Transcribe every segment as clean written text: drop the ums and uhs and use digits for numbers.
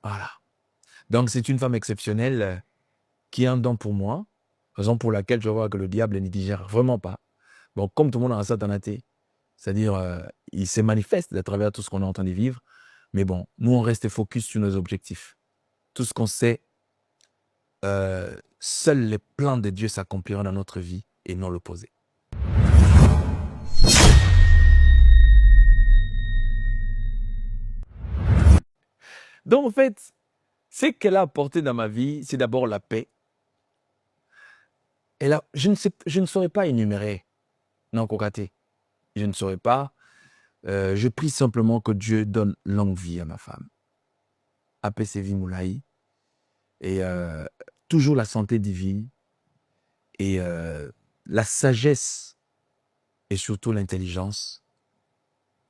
Voilà. Donc, c'est une femme exceptionnelle qui a un don pour moi, raison pour laquelle je vois que le diable n'y digère vraiment pas. Bon, comme tout le monde a un satanaté, c'est-à-dire, il se manifeste à travers tout ce qu'on est en train de vivre, mais bon, nous, on reste focus sur nos objectifs. Tout ce qu'on sait, seuls les plans de Dieu s'accompliront dans notre vie et non l'opposé. Donc, en fait, ce qu'elle a apporté dans ma vie, c'est d'abord la paix. Et là, je ne saurais pas énumérer. Non, Kokaté. Je ne saurais pas. Je prie simplement que Dieu donne longue vie à ma femme. Apesevi Moulaï. Et toujours la santé divine. Et la sagesse. Et surtout l'intelligence.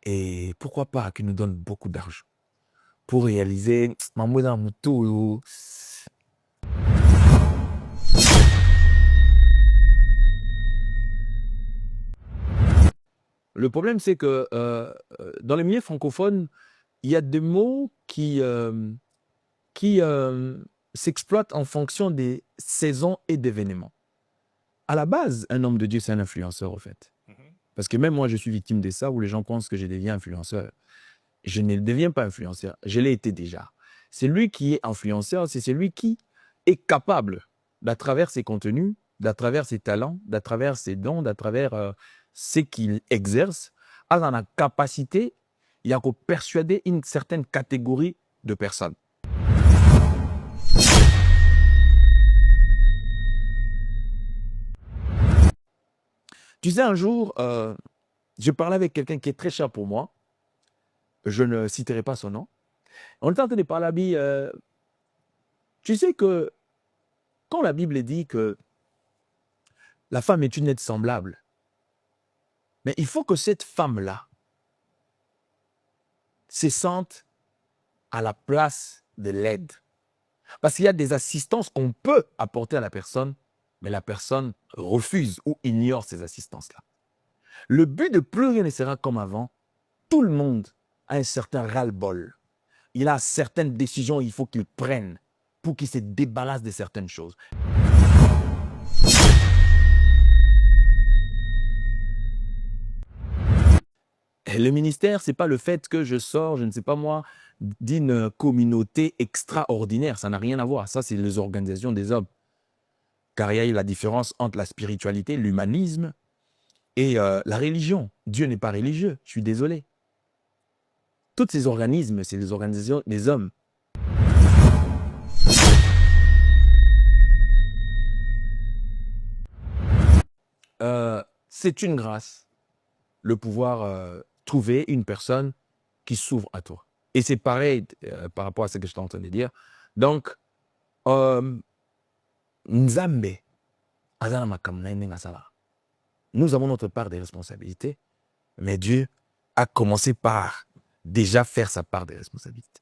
Et pourquoi pas qu'il nous donne beaucoup d'argent. Pour réaliser. Le problème, c'est que dans les milieux francophones, il y a des mots qui s'exploitent en fonction des saisons et d'événements. À la base, un homme de Dieu, c'est un influenceur, au fait. Parce que même moi, je suis victime de ça, où les gens pensent que je deviens influenceur. Je ne deviens pas influenceur, je l'ai été déjà. C'est lui qui est influenceur, c'est celui qui est capable, d'à travers ses contenus, d'à travers ses talents, d'à travers ses dons, d'à travers ce qu'il exerce, a la capacité, il y a persuader une certaine catégorie de personnes. Tu sais, un jour, je parlais avec quelqu'un qui est très cher pour moi. Je ne citerai pas son nom. On est en train de parler à tu sais que quand la Bible dit que la femme est une aide semblable, mais il faut que cette femme-là se sente à la place de l'aide. Parce qu'il y a des assistances qu'on peut apporter à la personne, mais la personne refuse ou ignore ces assistances-là. Le but de plus rien ne sera comme avant. Tout le monde a un certain ras-le-bol. Il a certaines décisions qu'il faut qu'il prenne pour qu'il se débarrasse de certaines choses. Et le ministère, ce n'est pas le fait que je sors, je ne sais pas moi, d'une communauté extraordinaire. Ça n'a rien à voir. Ça, c'est les organisations des hommes. Car il y a la différence entre la spiritualité, l'humanisme et la religion. Dieu n'est pas religieux, je suis désolé. Tous ces organismes, c'est les organisations des hommes. C'est une grâce, le pouvoir trouver une personne qui s'ouvre à toi. Et c'est pareil par rapport à ce que je suis en train de dire. Donc, Nzambe, nous avons notre part des responsabilités, mais Dieu a commencé par déjà faire sa part des responsabilités.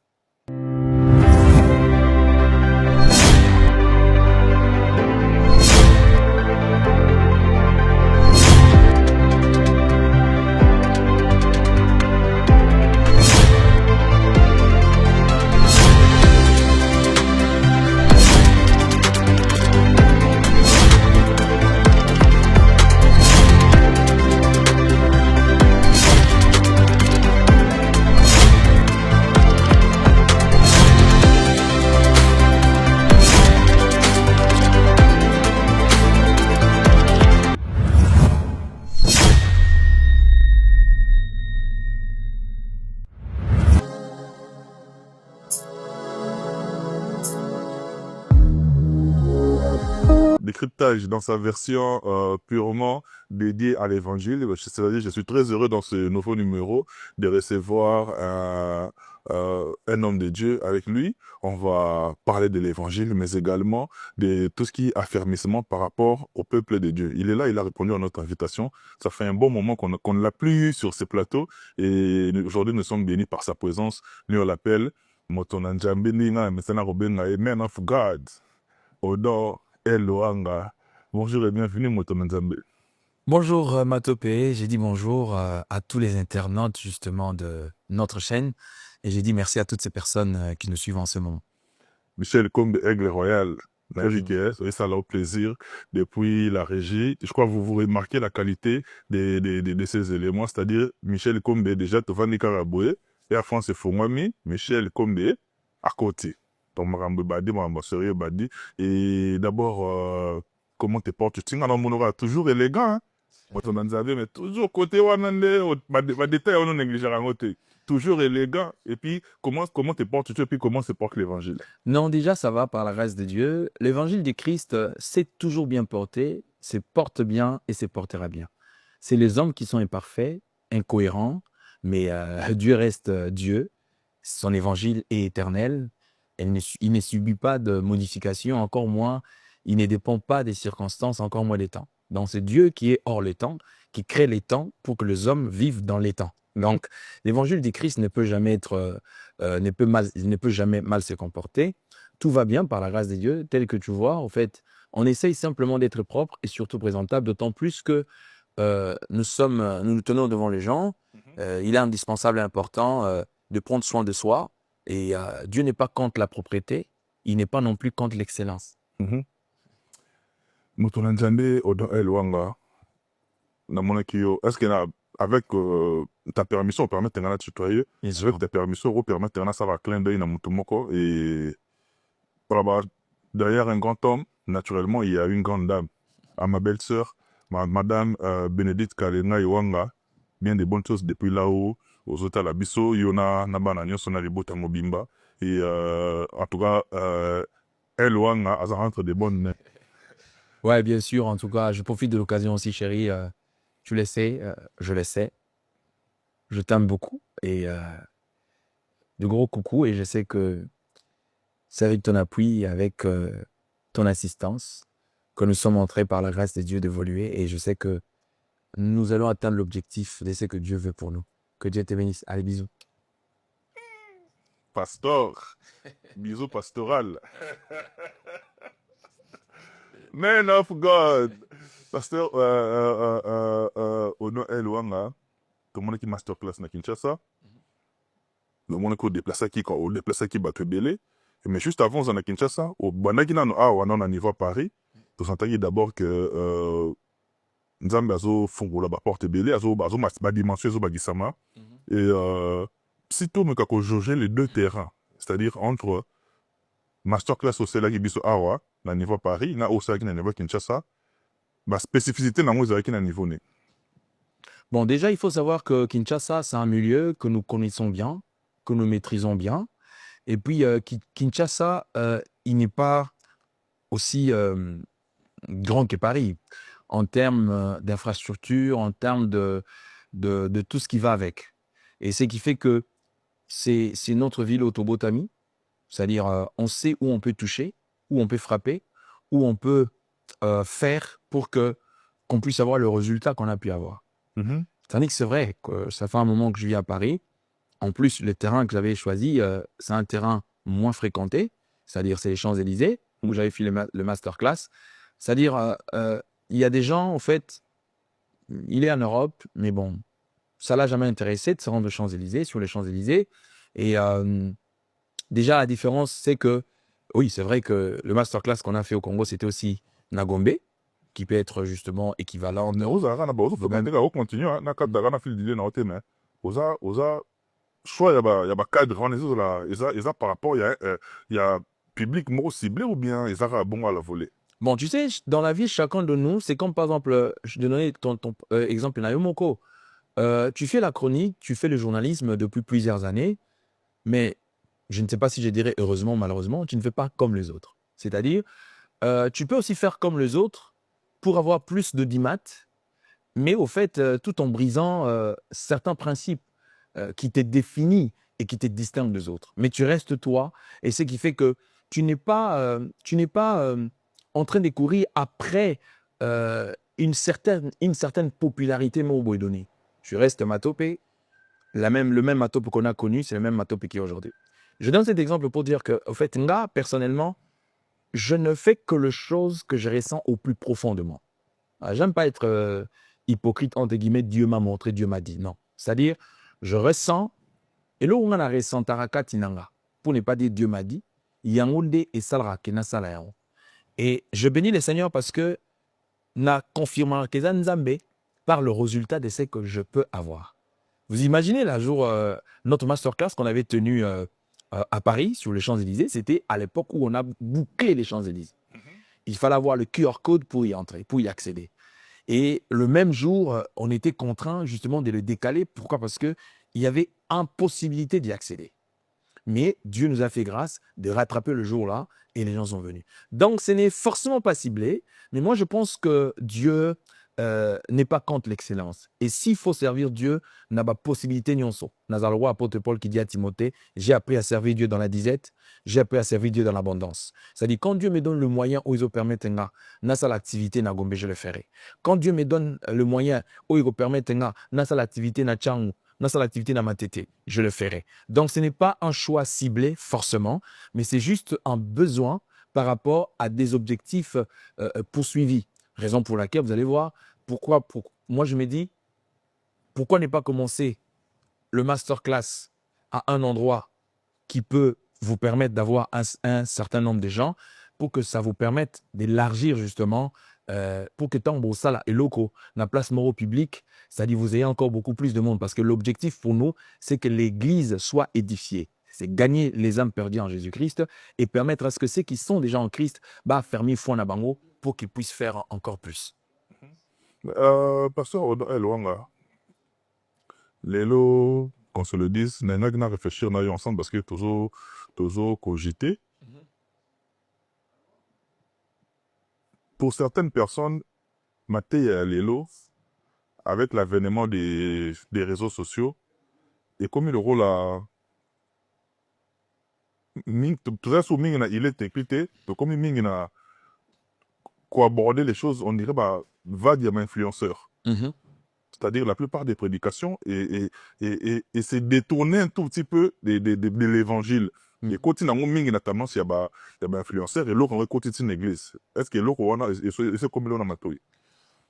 Décryptage dans sa version purement dédiée à l'évangile. C'est-à-dire, je suis très heureux dans ce nouveau numéro de recevoir un homme de Dieu avec lui. On va parler de l'évangile, mais également de tout ce qui est affermissement par rapport au peuple de Dieu. Il est là, il a répondu à notre invitation. Ça fait un bon moment qu'on ne l'a plus eu sur ce plateau. Et aujourd'hui, nous sommes bénis par sa présence. Lui, on l'appelle Motonanjambe Ninga, Messana Robenga, a man of God. Odo Eloanga. Bonjour et bienvenue, Moto Nzambe. Bonjour Matopé, j'ai dit bonjour à tous les internautes justement de notre chaîne et j'ai dit merci à toutes ces personnes qui nous suivent en ce moment. Michel Combe, Aigle Royal, la JTS, et ça a au plaisir depuis la régie. Je crois que vous remarquez la qualité de ces éléments, c'est-à-dire Michel Combe déjà devant Nicaragua et à France Fongwami, Michel Combe à côté. Donc, Marambo Badi, Marambo Sérieux Badi. Et d'abord, comment te portes-tu? Tu es toujours élégant, hein? Mais toujours côté Wanande, ma détail, on néglige à côté. Toujours élégant. Et puis, comment te portes-tu et puis comment se porte l'évangile? Non, déjà ça va par la grâce de Dieu. L'évangile du Christ s'est toujours bien porté, se porte bien et se portera bien. C'est les hommes qui sont imparfaits, incohérents, mais Dieu reste Dieu. Son évangile est éternel. Il ne subit pas de modification, encore moins, il ne dépend pas des circonstances, encore moins des temps. Donc c'est Dieu qui est hors les temps, qui crée les temps pour que les hommes vivent dans les temps. Donc l'évangile du Christ ne peut jamais être, ne peut jamais mal se comporter. Tout va bien par la grâce de Dieu, tel que tu vois. En fait, on essaye simplement d'être propre et surtout présentable, d'autant plus que nous nous tenons devant les gens. Il est indispensable et important de prendre soin de soi. Et Dieu n'est pas contre la propriété, il n'est pas non plus contre l'excellence. Motolanzambe Odon Elwanga, est-ce que avec ta permission, on permet de tutoyer? Avec ta permission, on permet de faire un clin d'œil dans Mutumoko. Et derrière un grand homme, naturellement, il y a une grande dame. À ma belle-sœur, madame Bénédicte Kalenga Iwanga, bien des bonnes choses depuis là-haut, aux autres à la biso, Yona, Nabana, Nyosona, les Bota Mobimba. Et en tout cas, elle, Wanga, elle rentre des bonnes mains. Ouais, bien sûr. En tout cas, je profite de l'occasion aussi, chérie. Tu le sais, je le sais. Je t'aime beaucoup. Et de gros coucou. Et je sais que c'est avec ton appui, avec ton assistance, que nous sommes entrés par la grâce de Dieu d'évoluer. Et je sais que nous allons atteindre l'objectif de ce que Dieu veut pour nous. Que Dieu te bénisse. Allez, bisous. Pastor. Bisous pastoral. Man of God. Pasteur, Ono Elwanga, tout le monde qui masterclass na Kinshasa, le monde qui déplace qui bat belé. Mais juste avant, on a Kinshasa, au Banaki na on a niveau à Paris, tout s'entendait d'abord que Nzambe azo fongola ba porte belé, azo ba dimension azo ba gisama. Et sitôt me kako jauger les deux terrains, c'est-à-dire entre masterclass au Sela qui biso awa, na niveau à Paris, na au Sela qui na niveau Kinshasa, ba spécificité na mo qui na niveau né. Bon, déjà, il faut savoir que Kinshasa, c'est un milieu que nous connaissons bien, que nous maîtrisons bien. Et puis, Kinshasa, il n'est pas aussi grand que Paris en termes d'infrastructure, en termes de tout ce qui va avec. Et ce qui fait que c'est notre ville autobotami, c'est-à-dire on sait où on peut toucher, où on peut frapper, où on peut faire pour qu'on puisse avoir le résultat qu'on a pu avoir. Tandis que c'est vrai que ça fait un moment que je vis à Paris. En plus, le terrain que j'avais choisi, c'est un terrain moins fréquenté, c'est-à-dire c'est les Champs-Élysées, où j'avais fait le masterclass. C'est-à-dire, il y a des gens, en fait, il est en Europe, mais bon, ça l'a jamais intéressé de se rendre aux Champs-Élysées, sur les Champs-Élysées. Et déjà, la différence, c'est que, oui, c'est vrai que le masterclass qu'on a fait au Congo, c'était aussi Nagombe, qui peut être justement équivalent. Soit il y a cadre là, par rapport, il y a public mot ciblé ou bien ils ont bon à la volée. Bon, tu sais, dans la vie, chacun de nous, c'est comme par exemple, je te donnais ton exemple, Nayomoko. Tu fais la chronique, tu fais le journalisme depuis plusieurs années, mais je ne sais pas si je dirais heureusement ou malheureusement, tu ne fais pas comme les autres. C'est-à-dire, tu peux aussi faire comme les autres pour avoir plus de dimat, mais au fait, tout en brisant certains principes qui te définissent et qui te distinguent des autres. Mais tu restes toi, et ce qui fait que tu n'es pas, en train de courir après une certaine popularité donnée. Tu restes Matopé, le même Matopé qu'on a connu, c'est le même Matopé qui est aujourd'hui. Je donne cet exemple pour dire que, au fait, là, personnellement, je ne fais que les choses que je ressens au plus profond de moi. J'aime pas être hypocrite, entre guillemets, Dieu m'a montré, Dieu m'a dit. Non. C'est-à-dire, je ressens, et là, on a ressent Tinanga, pour ne pas dire Dieu m'a dit, Yangonde et Salra, et je bénis le Seigneur parce que na confirmé que Nzambe par le résultat de ce que je peux avoir. Vous imaginez la jour, notre masterclass qu'on avait tenu à Paris, sur les Champs-Élysées, c'était à l'époque où on a bouclé les Champs-Élysées. Il fallait avoir le QR code pour y entrer, pour y accéder. Et le même jour, on était contraint justement de le décaler. Pourquoi? Parce qu'il y avait impossibilité d'y accéder. Mais Dieu nous a fait grâce de rattraper le jour-là et les gens sont venus. Donc, ce n'est forcément pas ciblé, mais moi, je pense que Dieu n'est pas contre l'excellence. Et s'il faut servir Dieu, n'a pas possibilité ni on saut. Dans le roi apôtre Paul qui dit à Timothée, j'ai appris à servir Dieu dans la disette, j'ai appris à servir Dieu dans l'abondance. C'est-à-dire, quand Dieu me donne le moyen où il permet n'a l'activité n'a gombe, je le ferai. Quand Dieu me donne le moyen où il permet n'a l'activité n'a chang, n'a l'activité n'a matete, je le ferai. Donc, ce n'est pas un choix ciblé forcément, mais c'est juste un besoin par rapport à des objectifs poursuivis. Raison pour laquelle, vous allez voir, moi je me dis, pourquoi ne pas commencer le masterclass à un endroit qui peut vous permettre d'avoir un certain nombre de gens pour que ça vous permette d'élargir justement, pour que tant que ça et locaux, la place moro publique, c'est-à-dire vous ayez encore beaucoup plus de monde. Parce que l'objectif pour nous, c'est que l'église soit édifiée. C'est gagner les âmes perdues en Jésus-Christ et permettre à ce que ceux qui sont déjà en Christ, fermer foi na bango pour qu'ils puissent faire encore plus. Pasteur Elwanga, Lelo, qu'on se le dise, n'a pas réfléchir ensemble parce que toujours cogité. Pour certaines personnes, Maté et Lelo, avec l'avènement des réseaux sociaux, et comme le rôle à il est écrit, comme il a aborder les choses, on dirait, va dire influenceur. C'est-à-dire la plupart des prédications, et c'est détourner un tout petit peu de l'évangile. Et quand il y a une tendance, il y a un influenceur, et l'autre, on récolte une église. Est-ce que l'autre, c'est comme l'on a matoué?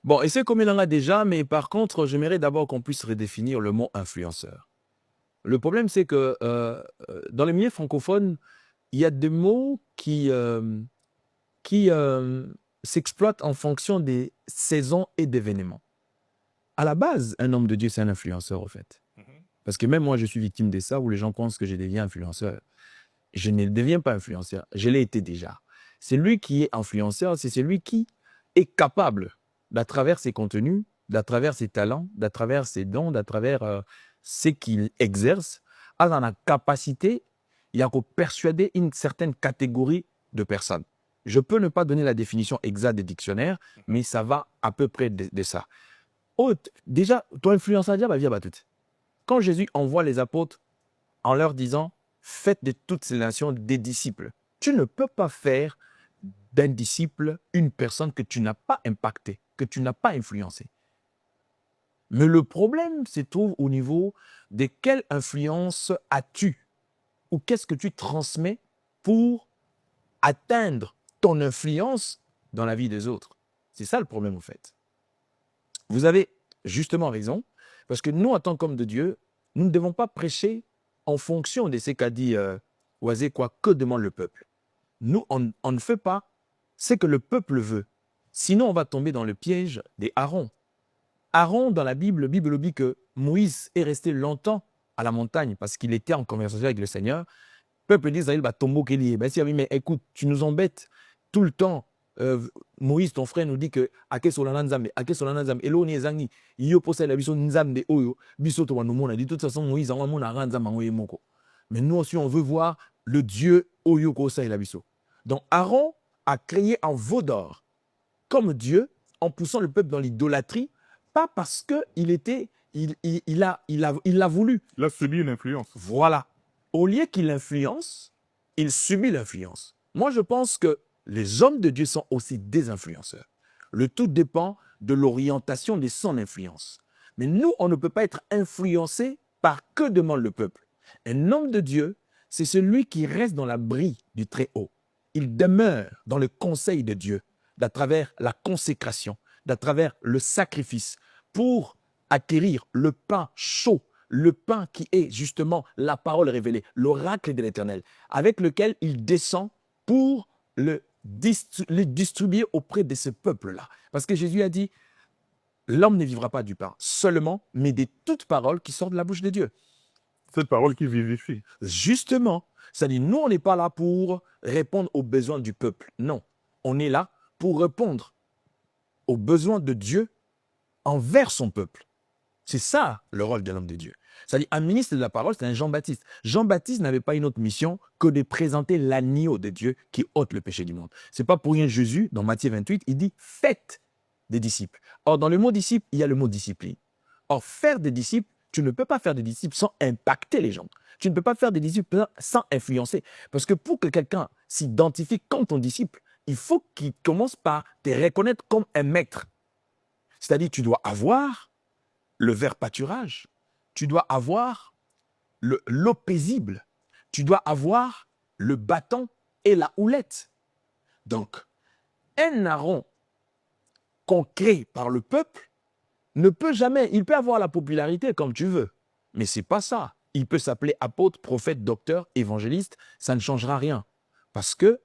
Bon, et c'est comme il en a déjà, mais par contre, j'aimerais d'abord qu'on puisse redéfinir le mot influenceur. Le problème, c'est que dans les milieux francophones, il y a des mots qui s'exploitent en fonction des saisons et d'événements. À la base, un homme de Dieu, c'est un influenceur, au fait. Parce que même moi, je suis victime de ça, où les gens pensent que je deviens influenceur. Je ne deviens pas influenceur, je l'ai été déjà. C'est lui qui est influenceur, c'est celui qui est capable, d'à travers ses contenus, d'à travers ses talents, d'à travers ses dons, d'à travers ce qu'il exerce, a la capacité, il y a qu'à persuader une certaine catégorie de personnes. Je peux ne pas donner la définition exacte des dictionnaires, mais ça va à peu près de ça. Déjà, ton influenceur, quand Jésus envoie les apôtres en leur disant « Faites de toutes ces nations des disciples », tu ne peux pas faire d'un disciple une personne que tu n'as pas impactée, que tu n'as pas influencée. Mais le problème se trouve au niveau de quelle influence as-tu ou qu'est-ce que tu transmets pour atteindre ton influence dans la vie des autres. C'est ça le problème, en fait. Vous avez justement raison, parce que nous, en tant qu'hommes de Dieu, nous ne devons pas prêcher en fonction de ce qu'a dit Oisé, quoi que demande le peuple. Nous, on ne fait pas ce que le peuple veut. Sinon, on va tomber dans le piège des Aaron. Aaron, dans la Bible dit que Moïse est resté longtemps à la montagne parce qu'il était en conversation avec le Seigneur. Le peuple d'Israël va tomber qu'il est. Mais écoute, tu nous embêtes tout le temps. Moïse, ton frère, nous dit que ake solana nzambe, et l'on est zangi, yo posa la biso nzambe oyo, biso to wanumona. De toute façon, Moïse en mona nzamba ngoye moko. Mais nous aussi, on veut voir le Dieu oyo kosa et la biso. Donc Aaron a créé un veau d'or comme Dieu en poussant le peuple dans l'idolâtrie, pas parce qu'il l'a voulu. Il a subi une influence. Voilà. Au lieu qu'il influence, il subit l'influence. Moi, je pense que les hommes de Dieu sont aussi des influenceurs. Le tout dépend de l'orientation de son influence. Mais nous, on ne peut pas être influencé par que demande le peuple. Un homme de Dieu, c'est celui qui reste dans l'abri du Très-Haut. Il demeure dans le conseil de Dieu, d'à travers la consécration, d'à travers le sacrifice, pour acquérir le pain chaud, le pain qui est justement la parole révélée, l'oracle de l'Éternel, avec lequel il descend pour le distribuer auprès de ce peuple-là. Parce que Jésus a dit, l'homme ne vivra pas du pain seulement, mais de toutes paroles qui sortent de la bouche de Dieu. Cette parole qui vivifie. Justement, c'est-à-dire, nous, on n'est pas là pour répondre aux besoins du peuple. Non, on est là pour répondre aux besoins de Dieu envers son peuple. C'est ça le rôle de l'homme de Dieu. C'est-à-dire, un ministre de la parole, c'est un Jean-Baptiste. Jean-Baptiste n'avait pas une autre mission que de présenter l'agneau de Dieu qui ôte le péché du monde. Ce n'est pas pour rien Jésus, dans Matthieu 28, il dit « faites des disciples ». Or, dans le mot disciple, il y a le mot discipline. Or, faire des disciples, tu ne peux pas faire des disciples sans impacter les gens. Tu ne peux pas faire des disciples sans influencer. Parce que pour que quelqu'un s'identifie comme ton disciple, il faut qu'il commence par te reconnaître comme un maître. C'est-à-dire, tu dois avoir le verre pâturage, tu dois avoir l'eau paisible, tu dois avoir le bâton et la houlette. Donc, un Aaron concret par le peuple ne peut jamais, il peut avoir la popularité comme tu veux, mais ce n'est pas ça. Il peut s'appeler apôtre, prophète, docteur, évangéliste, ça ne changera rien. Parce que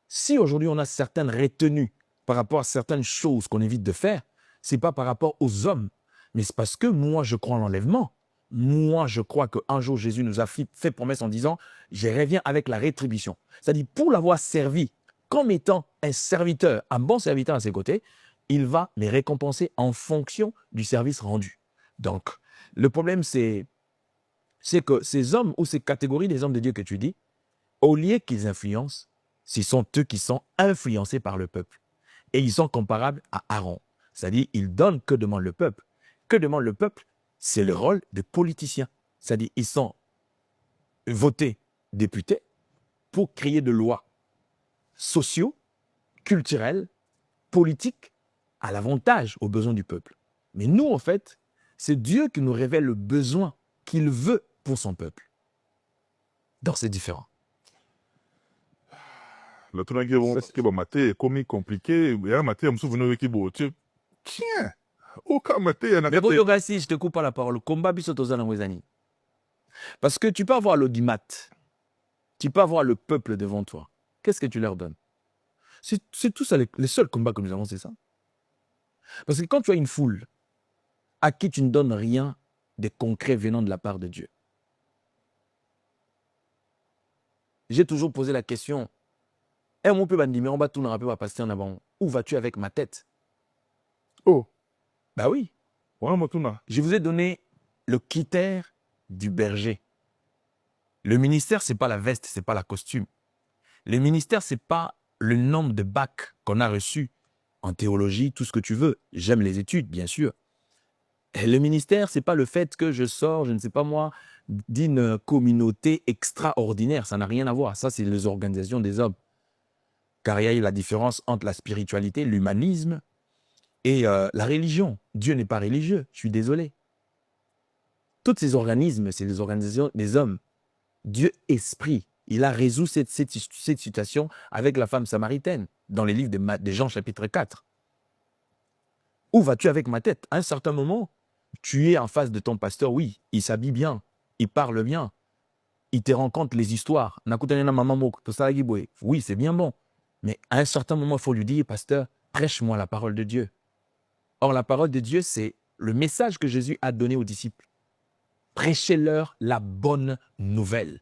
si aujourd'hui on a certaines retenues par rapport à certaines choses qu'on évite de faire, ce n'est pas par rapport aux hommes, mais c'est parce que moi je crois en l'enlèvement. Moi je crois qu'un jour Jésus nous a fait promesse en disant « je reviens avec la rétribution ». C'est-à-dire pour l'avoir servi comme étant un serviteur, un bon serviteur à ses côtés, il va les récompenser en fonction du service rendu. Donc, le problème, c'est que ces hommes ou ces catégories des hommes de Dieu que tu dis, au lieu qu'ils influencent, ce sont eux qui sont influencés par le peuple. Et ils sont comparables à Aaron. C'est-à-dire, ils donnent que demande le peuple. Que demande le peuple? C'est le rôle des politiciens. C'est-à-dire, ils sont votés députés pour créer de lois sociaux, culturels, politiques, à l'avantage, aux besoins du peuple. Mais nous, en fait, c'est Dieu qui nous révèle le besoin qu'il veut pour son peuple. Donc, c'est différent. Le truc qui est maté, comme compliqué, il y a un maté, je me souviens qui est tiens, aucun maté, mais bon, si je te coupe pas la parole, combat parce que tu peux avoir l'audimat, tu peux avoir le peuple devant toi. Qu'est-ce que tu leur donnes? C'est tout ça, les seuls combats que nous avons, c'est ça. Parce que quand tu as une foule à qui tu ne donnes rien de concret venant de la part de Dieu, j'ai toujours posé la question, où vas-tu avec ma tête? Oh, bah oui. Je vous ai donné le critère du berger. Le ministère, ce n'est pas la veste, ce n'est pas la costume. Le ministère, ce n'est pas le nombre de bacs qu'on a reçus en théologie, tout ce que tu veux. J'aime les études, bien sûr. Et le ministère, ce n'est pas le fait que je sors, je ne sais pas moi, d'une communauté extraordinaire. Ça n'a rien à voir. Ça, c'est les organisations des hommes. Car il y a la différence entre la spiritualité, l'humanisme et la religion. Dieu n'est pas religieux, je suis désolé. Tous ces organismes, c'est les organisations des hommes. Dieu esprit, il a résolu cette situation avec la femme samaritaine dans les livres de Jean chapitre 4. Où vas-tu avec ma tête? À un certain moment, tu es en face de ton pasteur, oui, il s'habille bien, il parle bien, il te raconte les histoires. Oui, c'est bien bon. Mais à un certain moment, il faut lui dire, pasteur, prêche-moi la parole de Dieu. Or, la parole de Dieu, c'est le message que Jésus a donné aux disciples. Prêchez-leur la bonne nouvelle.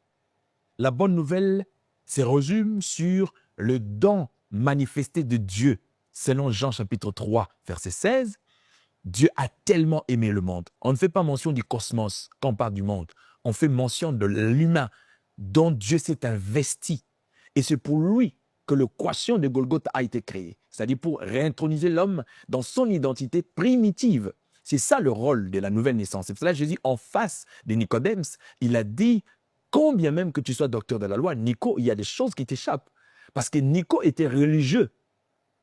La bonne nouvelle se résume sur le don manifesté de Dieu. Selon Jean chapitre 3, verset 16, Dieu a tellement aimé le monde. On ne fait pas mention du cosmos quand on parle du monde. On fait mention de l'humain dont Dieu s'est investi. Et c'est pour lui que le croissant de Golgotha a été créé. C'est-à-dire pour réintroniser l'homme dans son identité primitive. C'est ça le rôle de la nouvelle naissance. C'est pour cela que Jésus, en face de Nicodème, il a dit, combien même que tu sois docteur de la loi, Nico, il y a des choses qui t'échappent. Parce que Nico était religieux.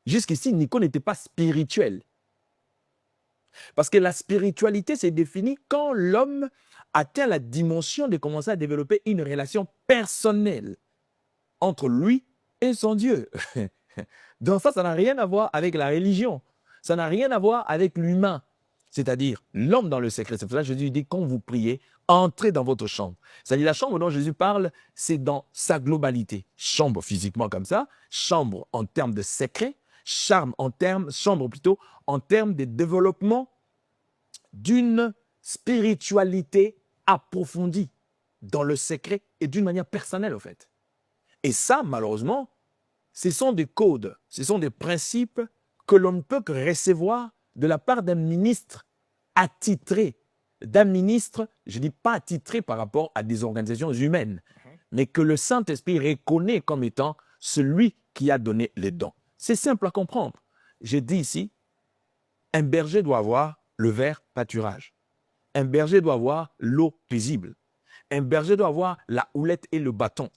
Jusqu'ici, Nico n'était pas spirituel. Parce que la spiritualité s'est définie quand l'homme atteint la dimension de commencer à développer une relation personnelle entre lui et son Dieu. Donc ça n'a rien à voir avec la religion. Ça n'a rien à voir avec l'humain. c'est-à-dire l'homme dans le secret. C'est pour ça que Jésus dit, quand vous priez, entrez dans votre chambre. C'est-à-dire la chambre dont Jésus parle, c'est dans sa globalité. Chambre physiquement comme ça, chambre en termes de secret, chambre en termes de développement d'une spiritualité approfondie dans le secret et d'une manière personnelle, en fait. Et ça, malheureusement, ce sont des codes, ce sont des principes que l'on ne peut que recevoir de la part d'un ministre attitré, d'un ministre, je ne dis pas attitré par rapport à des organisations humaines, mais que le Saint-Esprit reconnaît comme étant celui qui a donné les dons. C'est simple à comprendre. J'ai dit ici, un berger doit avoir le vert pâturage. Un berger doit avoir l'eau paisible. Un berger doit avoir la houlette et le bâton.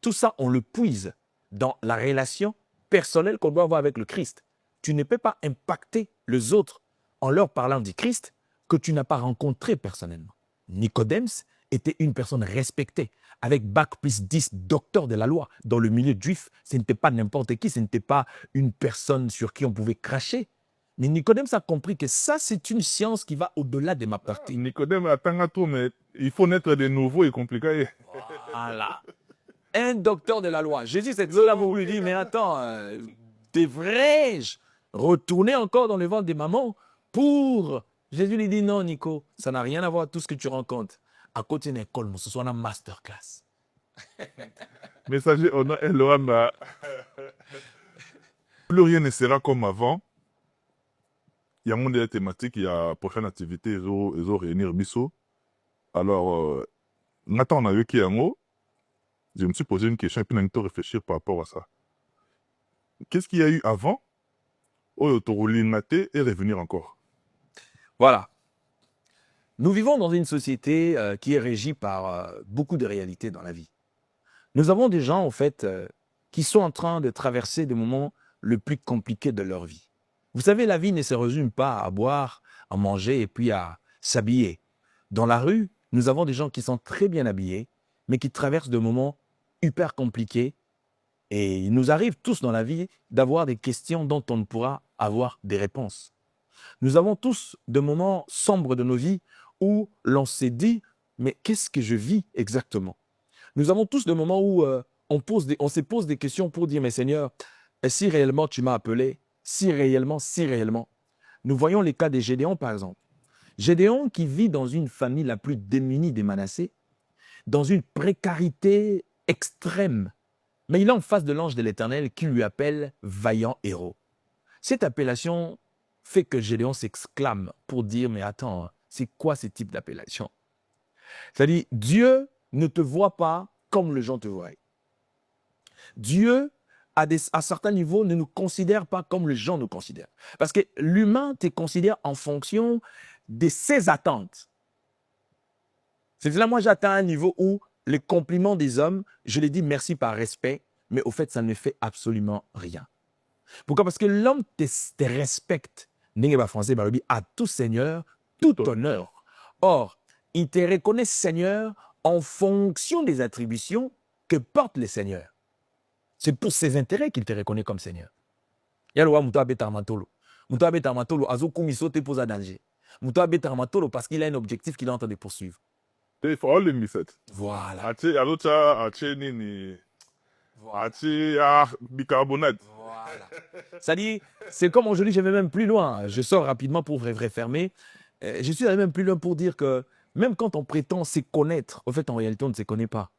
Tout ça, on le puise dans la relation personnelle qu'on doit avoir avec le Christ. Tu ne peux pas impacter les autres en leur parlant du Christ que tu n'as pas rencontré personnellement. Nicodème était une personne respectée, avec bac plus 10, docteur de la loi. Dans le milieu juif, ce n'était pas n'importe qui, ce n'était pas une personne sur qui on pouvait cracher. Mais Nicodème a compris que ça, c'est une science qui va au-delà de ma partie. Nicodème attend tout, mais il faut naître de nouveau et compliqué. Voilà. Un docteur de la loi. Jésus, cette là vous lui dit, mais attends, devrais-je retourner encore dans le ventre des mamans pour... Jésus lui dit, non, Nico, ça n'a rien à voir avec tout ce que tu rencontres. À côté d'une école, ce soit une masterclass. Messager, on a un plus rien ne sera comme avant. Il y a une thématique, il y a prochaine activité, ils ont réunir Bissot. Alors, Nathan, on a vu qu'il y a un mot. Je me suis posé une question et puis on a réfléchir par rapport à ça. Qu'est-ce qu'il y a eu avant et revenir encore? Voilà. Nous vivons dans une société qui est régie par beaucoup de réalités dans la vie. Nous avons des gens, en fait, qui sont en train de traverser des moments les plus compliqués de leur vie. Vous savez, la vie ne se résume pas à boire, à manger et puis à s'habiller. Dans la rue, nous avons des gens qui sont très bien habillés, mais qui traversent des moments hyper compliqués. Et il nous arrive tous dans la vie d'avoir des questions dont on ne pourra avoir des réponses. Nous avons tous des moments sombres de nos vies où l'on s'est dit, mais qu'est-ce que je vis exactement? Nous avons tous des moments où on se pose des questions pour dire, mais Seigneur, si réellement tu m'as appelé, si réellement. Nous voyons les cas de Gédéon, par exemple. Gédéon qui vit dans une famille la plus démunie des Manassés, dans une précarité extrême. Mais il est en face de l'ange de l'Éternel qui lui appelle vaillant héros. Cette appellation fait que Gédéon s'exclame pour dire, mais attends, c'est quoi ce type d'appellation? C'est-à-dire, Dieu ne te voit pas comme les gens te voient. Dieu, à certains niveaux, ne nous considère pas comme les gens nous considèrent. Parce que l'humain te considère en fonction de ses attentes. C'est-à-dire, moi, j'atteins un niveau où les compliments des hommes, je les dis merci par respect, mais au fait, ça ne fait absolument rien. Pourquoi? Parce que l'homme te respecte. Français, à tout seigneur, tout honneur. Or, il te reconnaît seigneur en fonction des attributions que portent les seigneurs. C'est pour ses intérêts qu'il te reconnaît comme seigneur. Parce qu'il a un objectif qu'il est en train de poursuivre. Il faut le misset. Voilà. Bicarbonate. Voilà. C'est-à-dire, c'est comme aujourd'hui, je vais même plus loin. Je sors rapidement pour refermer. Je suis allé même plus loin pour dire que même quand on prétend se connaître, en fait, en réalité, on ne se connaît pas.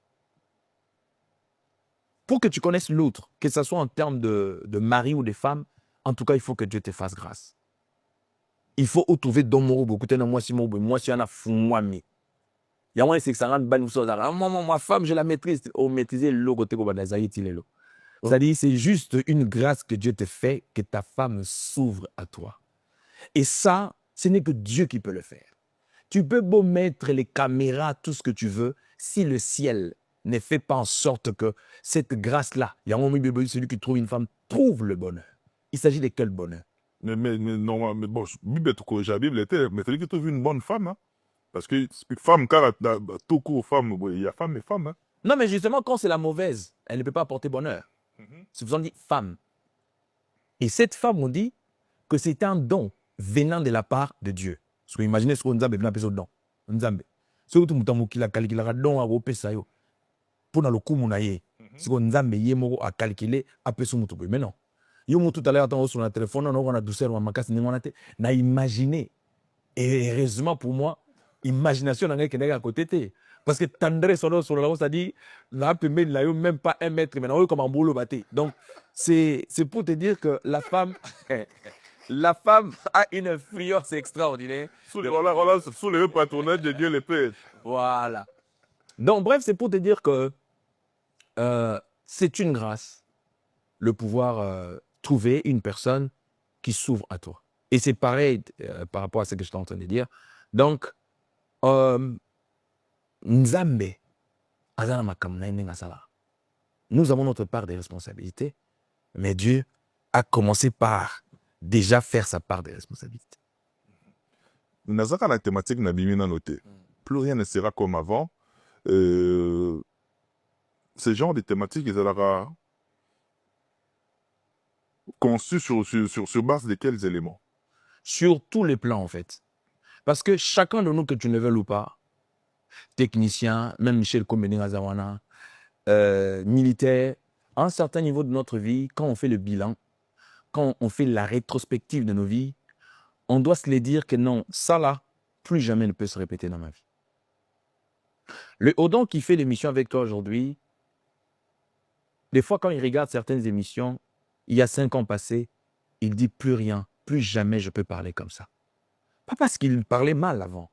Pour que tu connaisses l'autre, que ce soit en termes de mari ou de femme, en tout cas, il faut que Dieu te fasse grâce. Il faut trouver dans mon beaucoup de moi si on a fumé. Il y a moins c'est que ça rend ban ma femme, je la maîtrise. On maîtriser le côté comme c'est-à-dire, c'est juste une grâce que Dieu te fait, que ta femme s'ouvre à toi. Et ça, ce n'est que Dieu qui peut le faire. Tu peux beau mettre les caméras, tout ce que tu veux, si le ciel ne fait pas en sorte que cette grâce-là, il y a un moment où celui qui trouve une femme trouve le bonheur. Il s'agit de quel bonheur? Mais non, mais bon, la Bible était, mais celui qui trouve une bonne femme, hein? Parce que femme, car tout court, femme, il y a femme et femme. Hein? Non, mais justement, quand c'est la mauvaise, elle ne peut pas apporter bonheur. C'est pour ça qu'on dit femme. Et cette femme, on dit que c'est un don venant de la part de Dieu. Parce que imaginez ce qu'on a besoin de dedans. C'est tout le temps qui a calculé la don à opé ça yo. Pour dans le coup mon aïe. C'est qu'on a meillé mo à calculer à peu son mutu. Mais non. Yo mo tout à l'heure attends sur le téléphone on a douceur ou makas ni on a na imaginé. Et heureusement pour moi, imagination n'a rien à côté. Parce que tendresse sur la route, ça dit, là, même pas 1 mètre, mais on comme un boulot batté. Donc, c'est pour te dire que la femme a une influence extraordinaire. Sous le patronage de Dieu le Père. Voilà. Donc, bref, c'est pour te dire que c'est une grâce, le pouvoir trouver une personne qui s'ouvre à toi. Et c'est pareil par rapport à ce que je suis en train de dire. Donc, Nzambe, nous avons notre part des responsabilités, mais Dieu a commencé par déjà faire sa part des responsabilités. Nous avons la thématique n'a noté. Plus rien ne sera comme avant. Ce genre de thématique, ils seront conçus sur base de quels éléments? Sur tous les plans, en fait. Parce que chacun de nous, que tu ne le veuilles ou pas, technicien, même Michel Kombeni Azawana, militaire, à un certain niveau de notre vie, quand on fait le bilan, quand on fait la rétrospective de nos vies, on doit se les dire que non, ça là, plus jamais ne peut se répéter dans ma vie. Le Odon qui fait l'émission avec toi aujourd'hui, des fois quand il regarde certaines émissions, il y a 5 ans passés, il dit plus rien, plus jamais je peux parler comme ça. Pas parce qu'il parlait mal avant,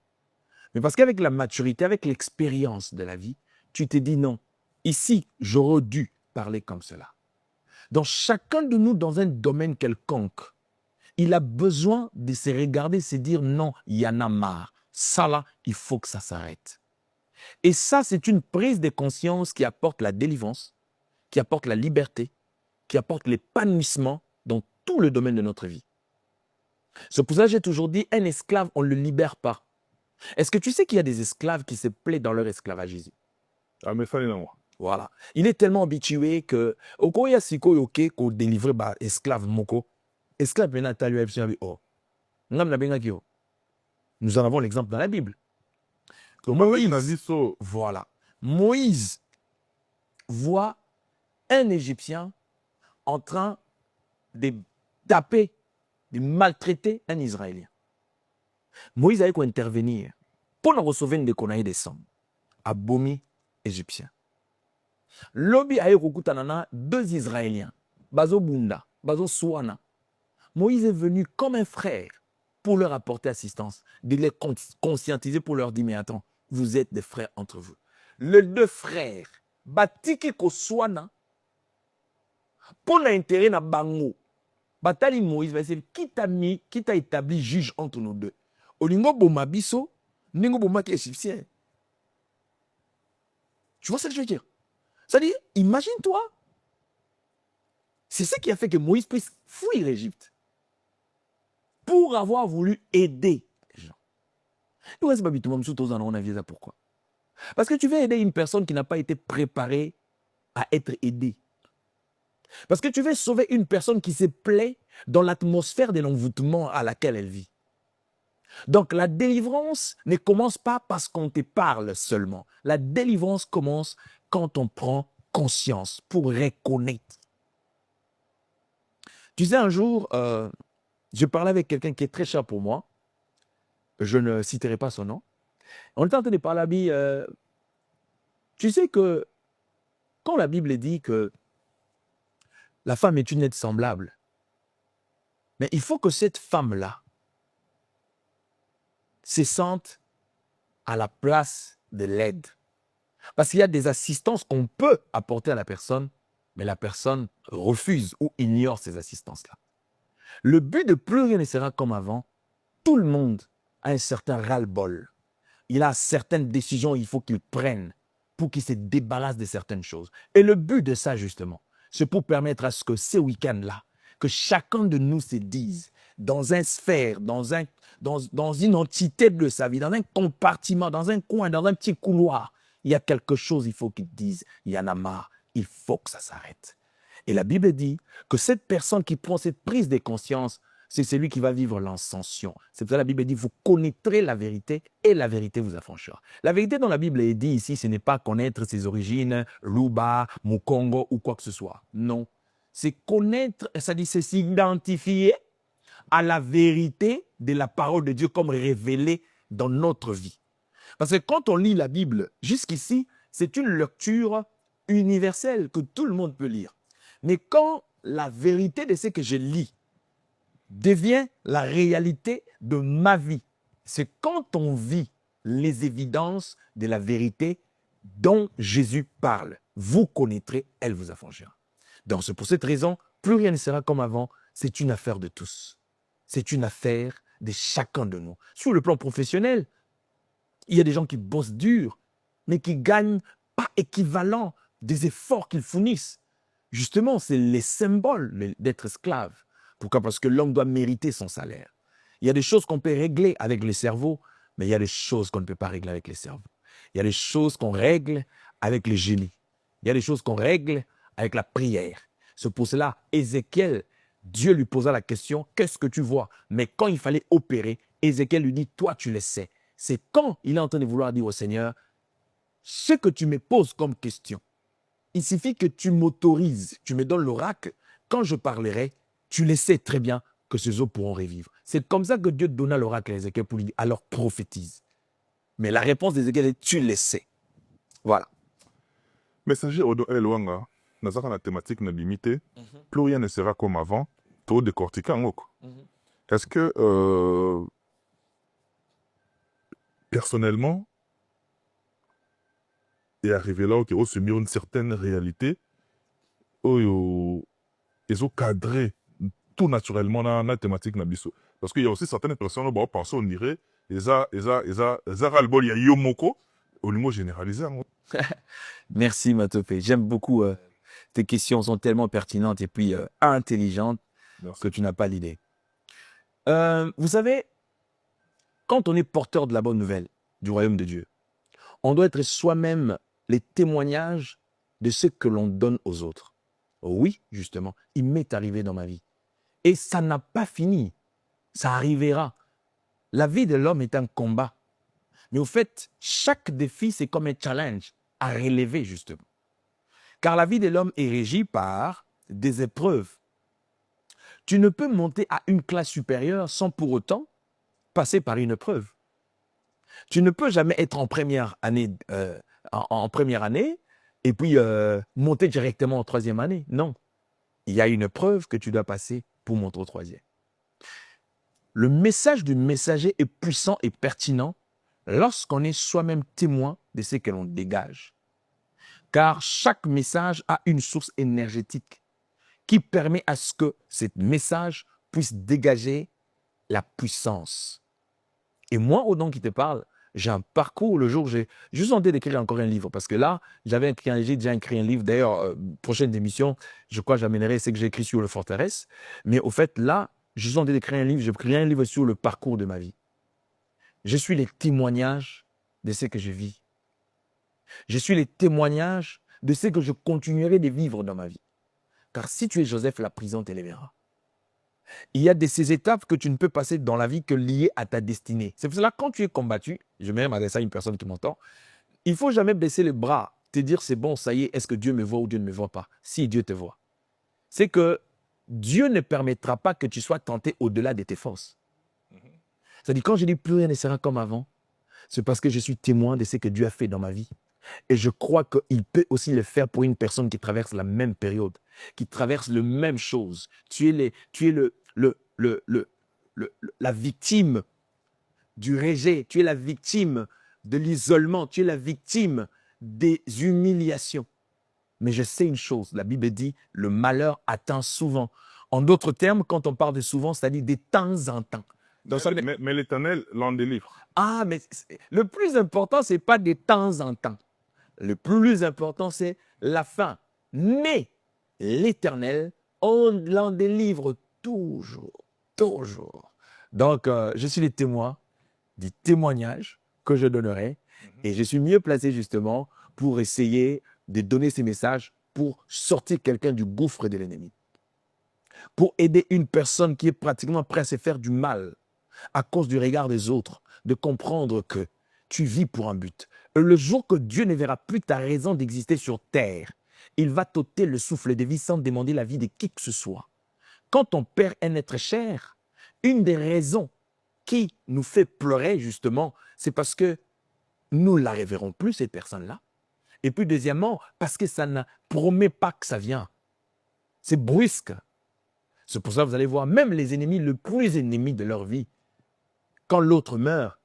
mais parce qu'avec la maturité, avec l'expérience de la vie, tu te dis non, ici, j'aurais dû parler comme cela. Donc chacun de nous, dans un domaine quelconque, il a besoin de se regarder, se dire non, il y en a marre. Ça là, il faut que ça s'arrête. Et ça, c'est une prise de conscience qui apporte la délivrance, qui apporte la liberté, qui apporte l'épanouissement dans tout le domaine de notre vie. C'est pour ça que j'ai toujours dit, un esclave, on ne le libère pas. Est-ce que tu sais qu'il y a des esclaves qui se plaisent dans leur esclavage? Ah, mais fallait moi. Voilà. Il est tellement habitué que, au il y a siko yoke qu'on délivre ba esclave moko. Esclave benata lui oh. Nous en avons l'exemple dans la Bible. Voilà. Moïse voit un Égyptien en train de taper, de maltraiter un Israélien. Moïse a eu intervenir pour nous recevoir une déconnaille des sommes à Bomi égyptien. Lobby a eu 2 Israéliens, Bazo Bunda, Bazo Souana. Moïse est venu comme un frère pour leur apporter assistance, de les conscientiser pour leur dire, mais attends, vous êtes des frères entre vous. Les 2 frères, Batiki Koswana, pour l'intérêt na bango, Batali Moïse va dire, qui t'a établi juge entre nous 2? Olingo Boma Biso, Ningo Boma qui est égyptien. Tu vois ce que je veux dire? C'est-à-dire, imagine-toi, c'est ce qui a fait que Moïse puisse fuir l'Égypte pour avoir voulu aider les gens. Pourquoi? Parce que tu veux aider une personne qui n'a pas été préparée à être aidée. Parce que tu veux sauver une personne qui se plaît dans l'atmosphère de l'envoûtement à laquelle elle vit. Donc la délivrance ne commence pas parce qu'on te parle seulement. La délivrance commence quand on prend conscience pour reconnaître. Tu sais, un jour, je parlais avec quelqu'un qui est très cher pour moi. Je ne citerai pas son nom. On est en train de parler à tu sais que quand la Bible dit que la femme est une aide semblable, mais il faut que cette femme-là se sente à la place de l'aide. Parce qu'il y a des assistances qu'on peut apporter à la personne, mais la personne refuse ou ignore ces assistances-là. Le but de plus rien ne sera comme avant. Tout le monde a un certain ras-le-bol. Il a certaines décisions qu'il faut qu'il prenne pour qu'il se débarrasse de certaines choses. Et le but de ça, justement, c'est pour permettre à ce que ces week-ends-là, que chacun de nous se dise, dans un sphère, dans une entité de sa vie, dans un compartiment, dans un coin, dans un petit couloir, il y a quelque chose, il faut qu'il dise, il y en a marre, il faut que ça s'arrête. Et la Bible dit que cette personne qui prend cette prise de conscience, c'est celui qui va vivre l'ascension. C'est pour ça que la Bible dit, vous connaîtrez la vérité et la vérité vous affranchira. La vérité dont la Bible est dit ici, ce n'est pas connaître ses origines, Luba, Mukongo ou quoi que ce soit. Non. C'est connaître, ça dit, c'est s'identifier à la vérité de la parole de Dieu comme révélée dans notre vie. Parce que quand on lit la Bible jusqu'ici, c'est une lecture universelle que tout le monde peut lire. Mais quand la vérité de ce que je lis devient la réalité de ma vie, c'est quand on vit les évidences de la vérité dont Jésus parle. Vous connaîtrez, elle vous affranchira. Donc c'est pour cette raison, plus rien ne sera comme avant, c'est une affaire de tous. C'est une affaire de chacun de nous. Sur le plan professionnel, il y a des gens qui bossent dur, mais qui ne gagnent pas équivalent des efforts qu'ils fournissent. Justement, c'est les symboles d'être esclave. Pourquoi? Parce que l'homme doit mériter son salaire. Il y a des choses qu'on peut régler avec le cerveau, mais il y a des choses qu'on ne peut pas régler avec le cerveau. Il y a des choses qu'on règle avec le génie. Il y a des choses qu'on règle avec la prière. C'est pour cela, Ézéchiel, Dieu lui posa la question, qu'est-ce que tu vois? Mais quand il fallait opérer, Ézéchiel lui dit, toi tu le sais. C'est quand il est en train de vouloir dire au Seigneur, ce que tu me poses comme question, il suffit que tu m'autorises, tu me donnes l'oracle, quand je parlerai, tu le sais très bien que ces eaux pourront revivre. C'est comme ça que Dieu donna l'oracle à Ézéchiel pour lui dire, alors prophétise. Mais la réponse d'Ézéchiel est, tu le sais. Voilà. Messager Odo Elwanga, dans la thématique n'a limité, plus rien ne sera comme avant, tout décortiqué en haut. Est-ce que, personnellement, est arrivé là, okay, se met une certaine réalité, ils ont cadré tout naturellement dans la thématique Nabiso. Parce qu'il y a aussi certaines personnes qui pensent, on dirait, ils ont ras-le-bol, il y a Yomoko, au niveau généralisé. Merci Matopé. J'aime beaucoup. Tes questions sont tellement pertinentes et puis intelligentes. Merci. Que tu n'as pas l'idée. Vous savez, quand on est porteur de la bonne nouvelle du royaume de Dieu, on doit être soi-même les témoignages de ce que l'on donne aux autres. Oui, justement, il m'est arrivé dans ma vie. Et ça n'a pas fini. Ça arrivera. La vie de l'homme est un combat. Mais au fait, chaque défi, c'est comme un challenge à relever, justement. Car la vie de l'homme est régie par des épreuves. Tu ne peux monter à une classe supérieure sans pour autant passer par une épreuve. Tu ne peux jamais être en première année, et puis monter directement en troisième année. Non. Il y a une épreuve que tu dois passer pour monter au troisième. Le message du messager est puissant et pertinent lorsqu'on est soi-même témoin de ce que l'on dégage. Car chaque message a une source énergétique qui permet à ce que ce message puisse dégager la puissance. Et moi, au nom qui te parle, j'ai un parcours. Le jour, j'ai juste envie d'écrire encore un livre parce que là, j'ai déjà écrit un livre. D'ailleurs, prochaine émission, je crois que j'amènerai ce que j'ai écrit sur le forteresse. Mais au fait, là, j'ai juste envie d'écrire un livre. J'ai écrit un livre sur le parcours de ma vie. Je suis les témoignages de ce que je vis. Je suis les témoignages de ce que je continuerai de vivre dans ma vie. Car si tu es Joseph, la prison t'élèvera. Il y a ces étapes que tu ne peux passer dans la vie que liées à ta destinée. C'est pour cela que quand tu es combattu, je vais m'adresser à une personne qui m'entend, il ne faut jamais baisser les bras, te dire c'est bon, ça y est, est-ce que Dieu me voit ou Dieu ne me voit pas? Si Dieu te voit. C'est que Dieu ne permettra pas que tu sois tenté au-delà de tes forces. C'est-à-dire quand je dis plus rien ne sera comme avant, c'est parce que je suis témoin de ce que Dieu a fait dans ma vie. Et je crois qu'il peut aussi le faire pour une personne qui traverse la même période, qui traverse la même chose. Tu es la victime du rejet, tu es la victime de l'isolement, tu es la victime des humiliations. Mais je sais une chose, la Bible dit, le malheur atteint souvent. En d'autres termes, quand on parle de souvent, c'est-à-dire de temps en temps. Mais l'Éternel l'en délivre. Ah, mais le plus important, ce n'est pas de temps en temps. Le plus important, c'est la fin. Mais l'Éternel, on l'en délivre toujours, toujours. Donc, je suis le témoin du témoignage que je donnerai. Et je suis mieux placé justement pour essayer de donner ces messages pour sortir quelqu'un du gouffre de l'ennemi. pour aider une personne qui est pratiquement prête à se faire du mal à cause du regard des autres, de comprendre que tu vis pour un but. Le jour que Dieu ne verra plus ta raison d'exister sur terre, il va t'ôter le souffle de vie sans demander la vie de qui que ce soit. Quand on perd un être cher, une des raisons qui nous fait pleurer justement, c'est parce que nous ne la reverrons plus, cette personne-là. Et puis deuxièmement, parce que ça ne promet pas que ça vient. C'est brusque. C'est pour ça que vous allez voir, même les ennemis, le plus ennemis de leur vie, quand l'autre meurt,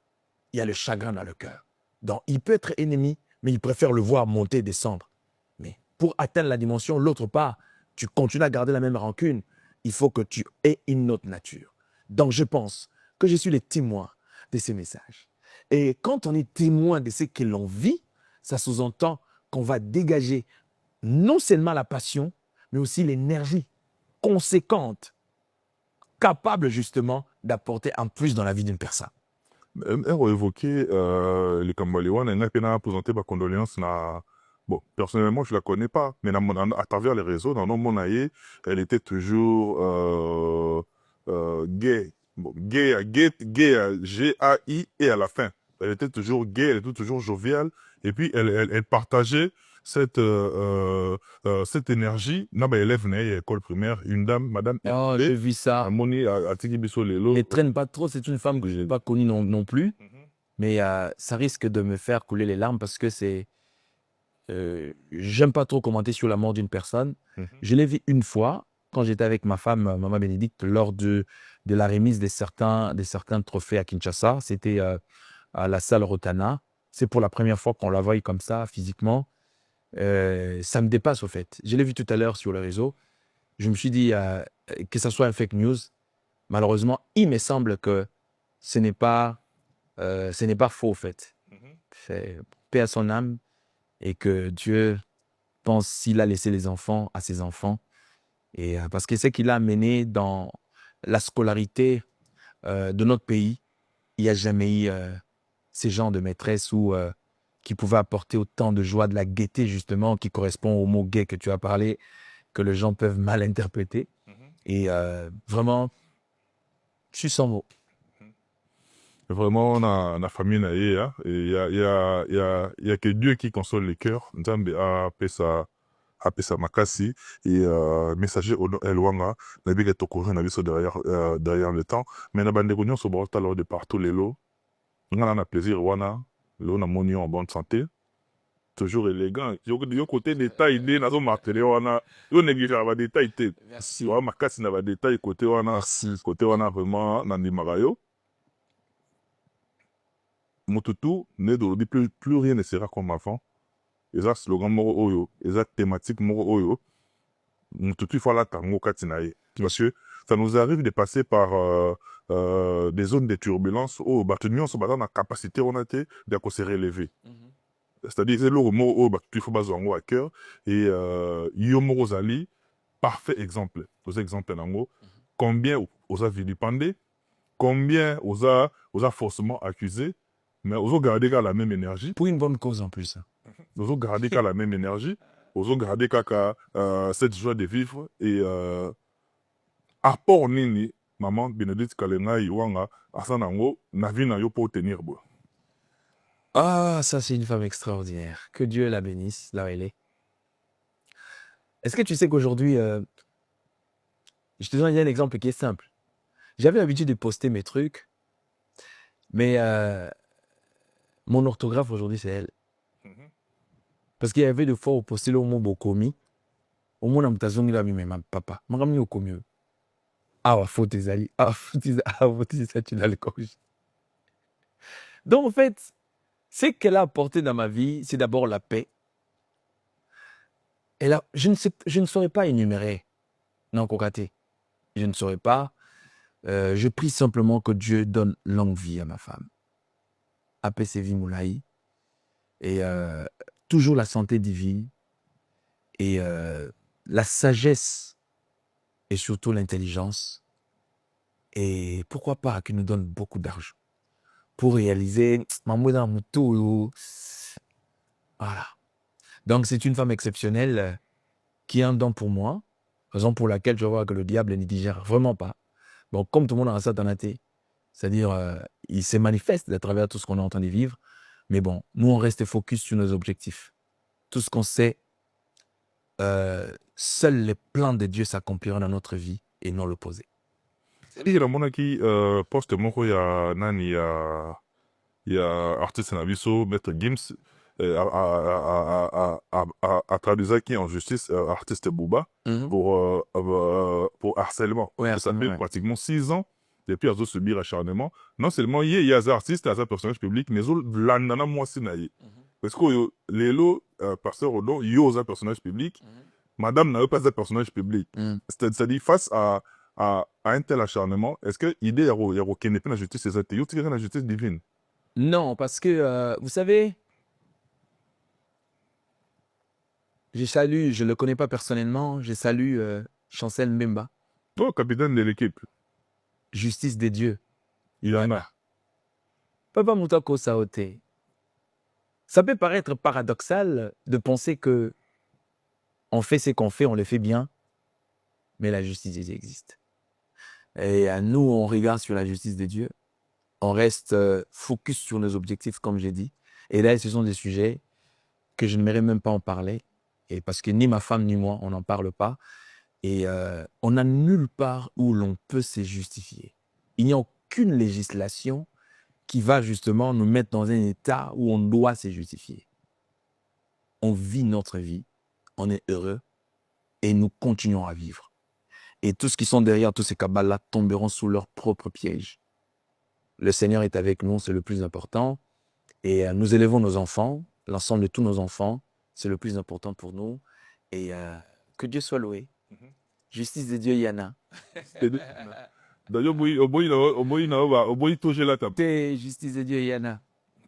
il y a le chagrin dans le cœur. Donc, il peut être ennemi, mais il préfère le voir monter et descendre. Mais pour atteindre la dimension, l'autre part, tu continues à garder la même rancune, il faut que tu aies une autre nature. Donc, je pense que je suis le témoin de ces messages. Et quand on est témoin de ce que l'on vit, ça sous-entend qu'on va dégager non seulement la passion, mais aussi l'énergie conséquente, capable justement d'apporter un plus dans la vie d'une personne. Évoqué les Cambodgiens, et a présenté ma condoléance. Bon, personnellement, je ne la connais pas, mais à travers les réseaux, dans mon monde, elle était toujours gay. Bon, gay, G-A-I, et à la fin. Elle était toujours gay, elle était toujours joviale, et puis elle partageait cette énergie. Elle venait à l'école primaire, une dame, madame. Oh, j'ai vu ça. Ne traîne pas trop, c'est une femme que je n'ai pas connue non plus, mais ça risque de me faire couler les larmes parce que c'est... j'aime pas trop commenter sur la mort d'une personne. Je l'ai vu une fois, quand j'étais avec ma femme, Maman Bénédicte, lors de la remise de certains trophées à Kinshasa. C'était à la salle Rotana. C'est pour la première fois qu'on la voit comme ça, physiquement. Ça me dépasse, au fait. Je l'ai vu tout à l'heure sur le réseau. Je me suis dit que ça soit un fake news. Malheureusement, il me semble que ce n'est pas faux, au fait. C'est paix à son âme et que Dieu pense s'il a laissé les enfants à ses enfants. Et parce que ce qu'il a amené dans la scolarité de notre pays, il n'y a jamais eu ces genres de maîtresses qui pouvaient apporter autant de joie, de la gaieté, justement, qui correspond au mot gay que tu as parlé, que les gens peuvent mal interpréter. Et vraiment, je suis sans mots. Vraiment, on a famille, et il y a que Dieu qui console les cœurs. Nzambe a apesa makasi et messager elwanga na bika tokoro na biso derrière le temps, mais na bande réunion so borta lors de partout les lots. On a plaisir wana lo na moni en bonne santé. Toujours élégant. Yo côté détail idée na zo martelé wana yo négliger ba détail té. Merci. Wa makasi na ba détail côté wana. Merci. Côté wana vraiment na ndimaka yo. Motutu né d'aujourd'hui plus rien ne sera comme avant. Et ça slogan moro oyo, et ça thématique moro oyo. Motutu faut la tango katinaye. Parce que ça nous arrive de passer par des zones de turbulence où nous sommes la capacité on a été de se relever. C'est-à-dire c'est le mot où il faut baser à cœur et Yomo Zali parfait exemple. Aux exemples nango combien aux a vilipendé, combien aux a forcément accusé, mais aux a gardé la même énergie. Pour une bonne cause en plus. Aux a gardé la même énergie, aux a gardé cette joie de vivre et apport nini maman Bénédicte Kalenga Iwanga asanango na vie na yo pour tenir bo. Ah, ça c'est une femme extraordinaire. Que Dieu la bénisse là où elle est. Est-ce que tu sais qu'aujourd'hui, je te donne un exemple qui est simple. J'avais l'habitude de poster mes trucs, mais mon orthographe aujourd'hui c'est elle. Parce qu'il y avait des fois où poster le mot bokomi, au moins on a mis même papa. Je suis au comieux. Ah, faut tes alliés. Ah, faut tes ça, tu l'as le coach. Donc, en fait, ce qu'elle a apporté dans ma vie, c'est d'abord la paix. Et là, je ne saurais pas énumérer. Non, Kokaté. Je ne saurais pas. Je prie simplement que Dieu donne longue vie à ma femme. Apé Moulaï. Et toujours la santé divine. Et la sagesse. Et surtout l'intelligence. Et pourquoi pas qu'il nous donne beaucoup d'argent pour réaliser Voilà. Donc, c'est une femme exceptionnelle qui a un don pour moi. Raison pour laquelle je vois que le diable n'y digère vraiment pas. Bon, comme tout le monde a un satanaté, c'est-à-dire il se manifeste à travers tout ce qu'on est en train de vivre. Mais bon, nous, on reste focus sur nos objectifs. Tout ce qu'on sait, seuls les plans de Dieu s'accompliront dans notre vie et non l'opposé. Il namona ki poste moko ya nani ya artiste na biso Maître Gims traduisaki en justice artiste Booba pour harcèlement. Oui, Ça fait ouais. pratiquement 6 ans depuis azo subir acharnement. Non seulement il y a des artistes, des personnages publics, mais zo landana mwasi na ye. Parce que lelo pasteur Odo yo un personnage public, madame n'a pas un personnage public. C'est-à-dire face à un tel acharnement, est-ce que l'idée est qu'il n'y a pas de justice, c'est la justice divine? Non, parce que, vous savez, je ne le connais pas personnellement, je salue Chancel Mbemba. Toi, capitaine de l'équipe. Justice des dieux. Il y en a. Papa Moutako Saoté. Ça peut paraître paradoxal de penser que on fait ce qu'on fait, on le fait bien, mais la justice des dieux existe. Et à nous, on regarde sur la justice des dieux, on reste focus sur nos objectifs, comme j'ai dit. Et là, ce sont des sujets que je ne mérite même pas en parler, et parce que ni ma femme ni moi, on n'en parle pas. Et on n'a nulle part où l'on peut se justifier. Il n'y a aucune législation qui va justement nous mettre dans un état où on doit se justifier. On vit notre vie, on est heureux, et nous continuons à vivre. Et tous ceux qui sont derrière tous ces cabales-là tomberont sous leur propre piège. Le Seigneur est avec nous, c'est le plus important. Et nous élevons nos enfants, l'ensemble de tous nos enfants, c'est le plus important pour nous. Et que Dieu soit loué. Justice de Dieu, Yana. D'ailleurs, Justice de Dieu, Yana.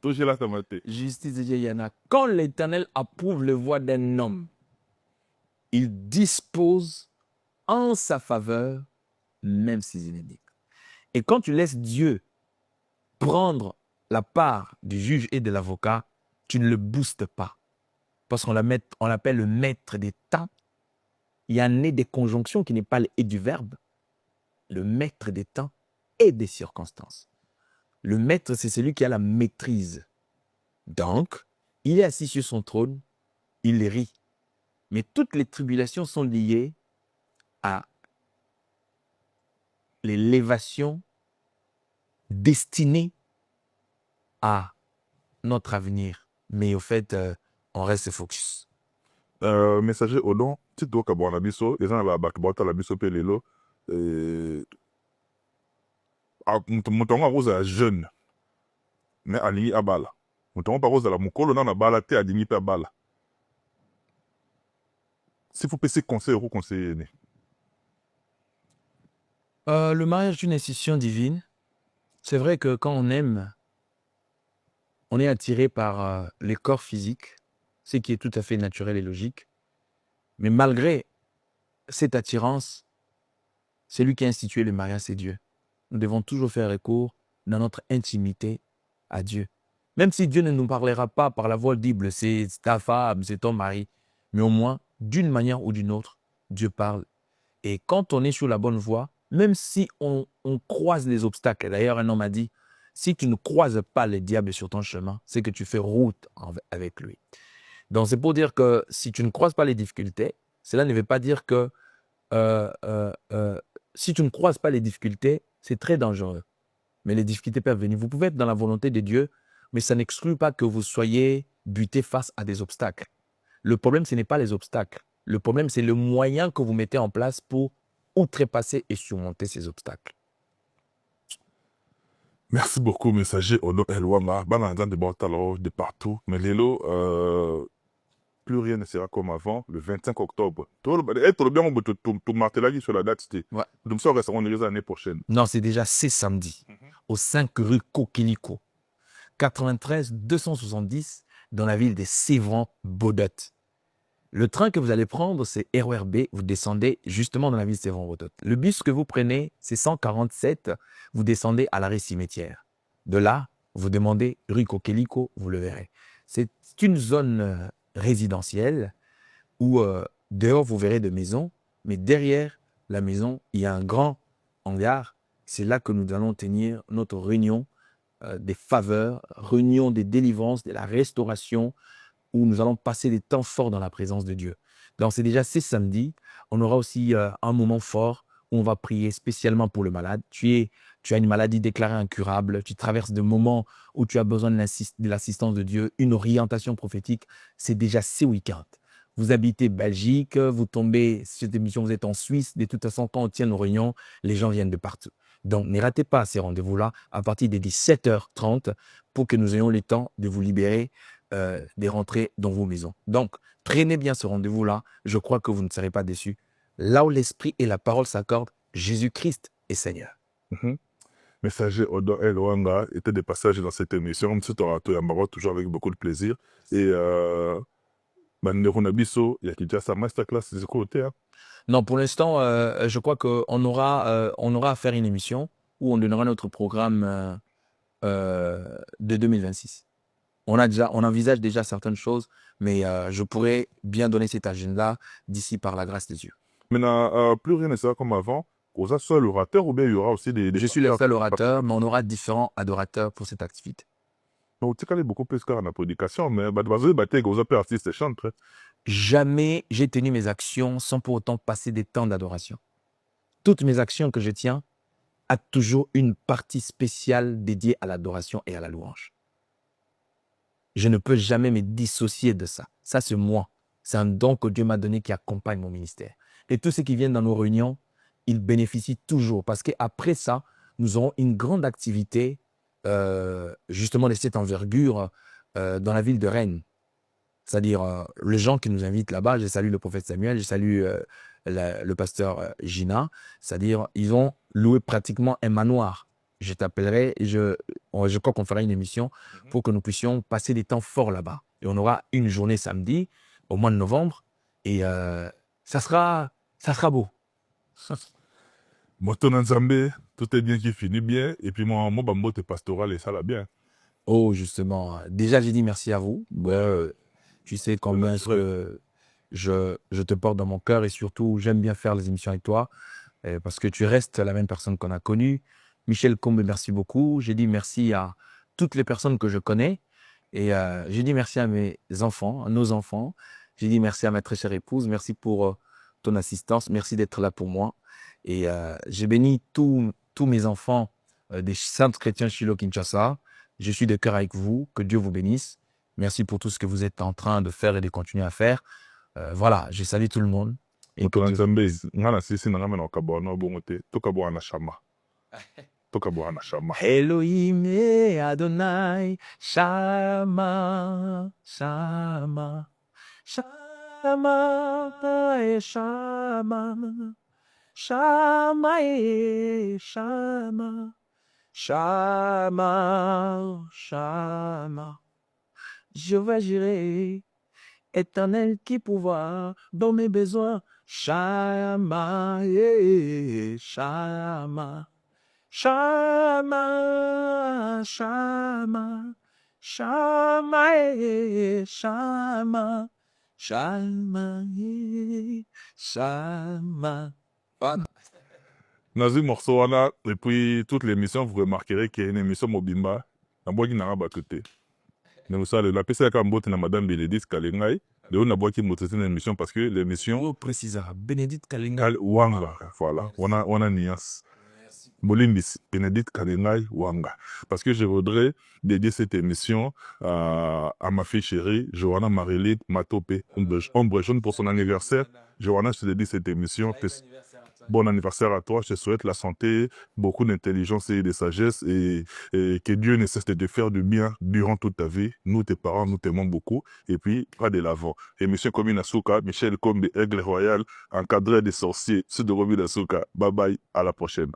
Justice Justice de Dieu, Yana. Quand l'Éternel approuve les voies d'un homme, il dispose en sa faveur, même ses ennemis. Et quand tu laisses Dieu prendre la part du juge et de l'avocat, tu ne le boostes pas. Parce qu'on l'appelle le maître des temps. Il y a un nez des conjonctions qui n'est pas le et du verbe. Le maître des temps et des circonstances. Le maître, c'est celui qui a la maîtrise. Donc, il est assis sur son trône, il rit. Mais toutes les tribulations sont liées à l'élévation destinée à notre avenir. Mais au fait, on reste focus. Messager Odon, tu dois qu'avoir la biso, les gens à la biso pelelo. Mon tonga rose à jeune, mais à l'ini à bala. Mon tonga pas rose à la mukolo na bala te à l'ini à bala. S'il faut passer conseil ou conseiller. Le mariage est une institution divine. C'est vrai que quand on aime, on est attiré par les corps physiques, ce qui est tout à fait naturel et logique. Mais malgré cette attirance, celui qui a institué le mariage, c'est Dieu. Nous devons toujours faire recours dans notre intimité à Dieu. Même si Dieu ne nous parlera pas par la voix audible, c'est ta femme, c'est ton mari, mais au moins, d'une manière ou d'une autre, Dieu parle. Et quand on est sur la bonne voie, même si on croise les obstacles, d'ailleurs un homme a dit, si tu ne croises pas le diable sur ton chemin, c'est que tu fais route avec lui. Donc c'est pour dire que si tu ne croises pas les difficultés, cela ne veut pas dire que si tu ne croises pas les difficultés, c'est très dangereux. Mais les difficultés peuvent venir. Vous pouvez être dans la volonté de Dieu, mais ça n'exclut pas que vous soyez buté face à des obstacles. Le problème, ce n'est pas les obstacles. Le problème, c'est le moyen que vous mettez en place pour outrepasser et surmonter ces obstacles. Merci beaucoup, messager Odo Elwama. De partout. Mais Lélo, plus rien ne sera comme avant, le 25 octobre. Être bien, tu martelas sur la date, c'était. Ouais. Donc ça restera l'année prochaine. Non, c'est déjà ce samedi, au 5 rue Kokiliko, 93 270, dans la ville de Sévran-Bodot. Le train que vous allez prendre, c'est RERB. Vous descendez justement dans la ville de Sévran-Bodot. Le bus que vous prenez, c'est 147. Vous descendez à l'arrêt cimetière. De là, vous demandez rue Kokeliko, vous le verrez. C'est une zone résidentielle où dehors, vous verrez des maisons. Mais derrière la maison, il y a un grand hangar. C'est là que nous allons tenir notre réunion des faveurs, réunion des délivrances, de la restauration, où nous allons passer des temps forts dans la présence de Dieu. Donc, c'est déjà ce samedi. On aura aussi un moment fort où on va prier spécialement pour le malade. Tu as une maladie déclarée incurable, tu traverses des moments où tu as besoin de l'assistance de Dieu, une orientation prophétique. C'est déjà ce week-end. Vous habitez Belgique, vous tombez sur cette émission, vous êtes en Suisse. De toute façon, quand on tient nos réunions, les gens viennent de partout. Donc, ne ratez pas ces rendez-vous-là à partir de 17h30 pour que nous ayons le temps de vous libérer des rentrées dans vos maisons. Donc, prenez bien ce rendez-vous-là. Je crois que vous ne serez pas déçus. Là où l'esprit et la parole s'accordent, Jésus-Christ est Seigneur. Messager Odon El Wanga était des passages dans cette émission. M. Torato Yambaro, toujours avec beaucoup de plaisir. Et Bandero Nabiso, il y a qui déjà sa masterclass de ce côté. Non, pour l'instant, je crois qu'on aura, on aura à faire une émission où on donnera notre programme de 2026. On envisage déjà certaines choses, mais je pourrais bien donner cet agenda d'ici par la grâce de Dieu. Maintenant, plus rien ne sera comme avant. Vous êtes seul orateur ou bien il y aura aussi des Je suis le seul orateur, mais on aura différents adorateurs pour cette activité. Donc, tu connais beaucoup plus qu'à la prédication, mais vous avez artiste chantre. Jamais j'ai tenu mes actions sans pour autant passer des temps d'adoration. Toutes mes actions que je tiens a toujours une partie spéciale dédiée à l'adoration et à la louange. Je ne peux jamais me dissocier de ça. Ça, c'est moi. C'est un don que Dieu m'a donné qui accompagne mon ministère. Et tous ceux qui viennent dans nos réunions, ils bénéficient toujours parce qu'après ça, nous aurons une grande activité justement de cette envergure dans la ville de Rennes. C'est-à-dire les gens qui nous invitent là-bas, je salue le prophète Samuel, je salue le pasteur Gina, c'est-à-dire ils ont loué pratiquement un manoir. Je t'appellerai, je crois qu'on fera une émission pour que nous puissions passer des temps forts là-bas. Et on aura une journée samedi, au mois de novembre, et ça sera beau. Moto Nzambe, tout est bien qui finit bien, et puis moi, Bambo, t'es pastoral et ça va bien. Oh, justement, déjà j'ai dit merci à vous. Tu sais combien je te porte dans mon cœur et surtout, j'aime bien faire les émissions avec toi parce que tu restes la même personne qu'on a connue. Michel Combe, merci beaucoup. J'ai dit merci à toutes les personnes que je connais et j'ai dit merci à mes enfants, à nos enfants. J'ai dit merci à ma très chère épouse. Merci pour ton assistance. Merci d'être là pour moi. Et j'ai béni tous mes enfants des centres chrétiens Shiloh Kinshasa. Je suis de cœur avec vous. Que Dieu vous bénisse. Merci pour tout ce que vous êtes en train de faire et de continuer à faire. Voilà, je salue tout le monde. Elohim et Adonai, Shama, Shama, Shama et Shama, Shama et Shama, Shama, Shama. Je vais gérer, éternel qui pouvoir dans mes besoins. Shama, Shama, Shama, Shama, Shama, Shama, Shama, Shama. Voilà. Nazi morceau, et puis toute l'émission, vous remarquerez qu'il y a une émission Mobimba. La boîte qui n'a pas côté. Nous sommes la PC à Madame Bénédicte Kalengai. De on a boîti moté une émission parce que l'émission. Oh, précisera. Bénédicte Kalengai. Wanga. Voilà. On a nias. Bolimbis. Bénédicte Kalengai Wanga. Parce que je voudrais dédier cette émission à ma fille chérie, Johanna Marilyn Matopé. Ombre jaune pour son anniversaire. Johanna, je te dédie cette émission. Bon anniversaire à toi, je te souhaite la santé, beaucoup d'intelligence et de sagesse et que Dieu ne cesse de te faire du bien durant toute ta vie. Nous, tes parents, nous t'aimons beaucoup et puis pas de l'avant. Et monsieur Komi Nasuka, Michel Kombe, Aigle Royal, encadré des sorciers, ceux de Romy Nasuka. Bye bye, à la prochaine.